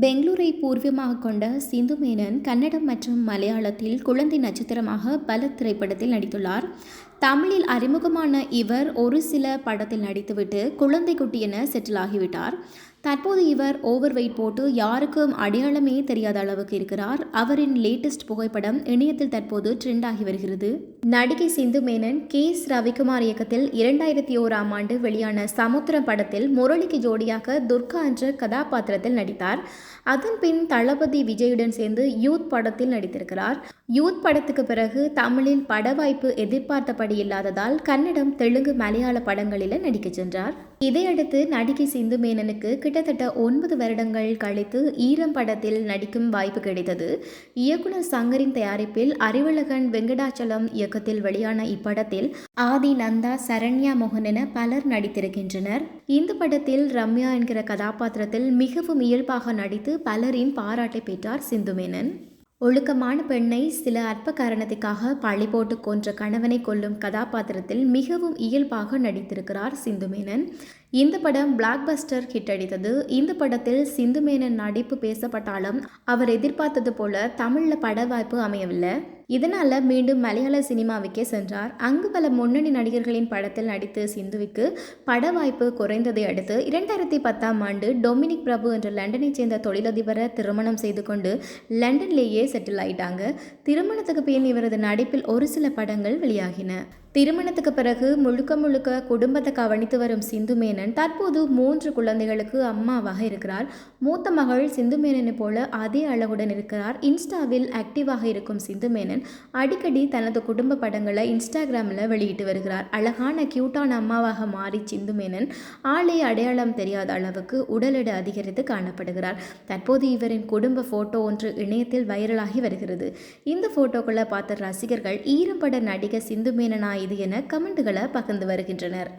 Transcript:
பெங்களூரை பூர்வீகமாக கொண்ட சிந்து மேனன் கன்னடம் மற்றும் மலையாளத்தில் குழந்தை நட்சத்திரமாக பல திரைப்படத்தில் நடித்துள்ளார். தமிழில் அறிமுகமான இவர் ஒரு சில படத்தில் நடித்துவிட்டு குழந்தை குட்டி என செட்டில் ஆகிவிட்டார். தற்போது இவர் ஓவர் வெயிட் போட்டு யாருக்கும் அடையாளமே தெரியாத அளவுக்கு இருக்கிறார். அவரின் லேட்டஸ்ட் புகைப்படம் இணையத்தில் தற்போது ட்ரெண்ட் ஆகி வருகிறது. நடிகை சிந்து மேனன் கே.எஸ். ரவிக்குமார் இயக்கத்தில் 2001ஆம் ஆண்டு வெளியான சமுத்திரம் படத்தில் முரளிக்கு ஜோடியாக துர்கா என்ற கதாபாத்திரத்தில் நடித்தார். அதன் பின் தளபதி விஜயுடன் சேர்ந்து யூத் படத்தில் நடித்திருக்கிறார். யூத் படத்துக்கு பிறகு தமிழில் பட வாய்ப்பு எதிர்பார்த்தபடி இல்லாததால் கன்னடம், தெலுங்கு, மலையாள படங்களில் நடிக்க சென்றார். இதையடுத்து நடிகை சிந்து மேனனுக்கு கிட்டத்தட்ட 9 வருடங்கள் கழித்து ஈரம் படத்தில் நடிக்கும் வாய்ப்பு கிடைத்தது. இயக்குனர் சங்கரின் தயாரிப்பில் அறிவழகன், வெங்கடாச்சலம் இயக்கத்தில் வெளியான இப்படத்தில் ஆதி, நந்தா, சரண்யா மோகன் என பலர் நடித்திருக்கின்றனர். இந்த படத்தில் ரம்யா என்கிற கதாபாத்திரத்தில் மிகவும் இயல்பாக நடித்து பலரின் பாராட்டை பெற்றார் சிந்து மேனன். ஒழுக்கமான பெண்ணை சில அற்ப காரணத்துக்காக பழி போட்டு கொன்ற கணவனை கொல்லும் கதாபாத்திரத்தில் மிகவும் இயல்பாக நடித்திருக்கிறார் சிந்து மேனன். இந்த படம் பிளாக் பஸ்டர் ஹிட் அடித்தது. இந்த படத்தில் சிந்து மேனன் நடிப்பு பேசப்பட்டாலும் அவர் எதிர்பார்த்தது போல தமிழில் பட வாய்ப்பு அமையவில்லை. இதனால் மீண்டும் மலையாள சினிமாவுக்கே சென்றார். அங்கு பல முன்னணி நடிகர்களின் படத்தில் நடித்த சிந்துவுக்கு பட வாய்ப்பு குறைந்ததை அடுத்து 2010ஆம் ஆண்டு டொமினிக் பிரபு என்ற லண்டனைச் சேர்ந்த தொழிலதிபரை திருமணம் செய்து கொண்டு லண்டன்லேயே செட்டில் ஆயிட்டாங்க. திருமணத்துக்கு பின் இவரது நடிப்பில் ஒரு சில படங்கள் வெளியாகின. திருமணத்துக்கு பிறகு முழுக்க குடும்பத்தை கவனித்து வரும் சிந்து மேனன் தற்போது 3 குழந்தைகளுக்கு அம்மாவாக இருக்கிறார். மூத்த மகள் சிந்து மேனனை போல அதே அழகுடன் இருக்கிறார். இன்ஸ்டாவில் ஆக்டிவாக இருக்கும் சிந்து மேனன் அடிக்கடி தனது குடும்ப படங்களை இன்ஸ்டாகிராமில் வெளியிட்டு வருகிறார். அழகான கியூட்டான அம்மாவாக மாறி சிந்து மேனன் ஆளே அடையாளம் தெரியாத அளவுக்கு உடல் எடை அதிகரித்து காணப்படுகிறார். தற்போது இவரின் குடும்ப போட்டோ ஒன்று இணையத்தில் வைரலாகி வருகிறது. இந்த போட்டோக்களை பார்த்த ரசிகர்கள் ஈரம்பட நடிகை சிந்து மேனனா இது என கமெண்ட்களை பகிர்ந்து வருகின்றனர்.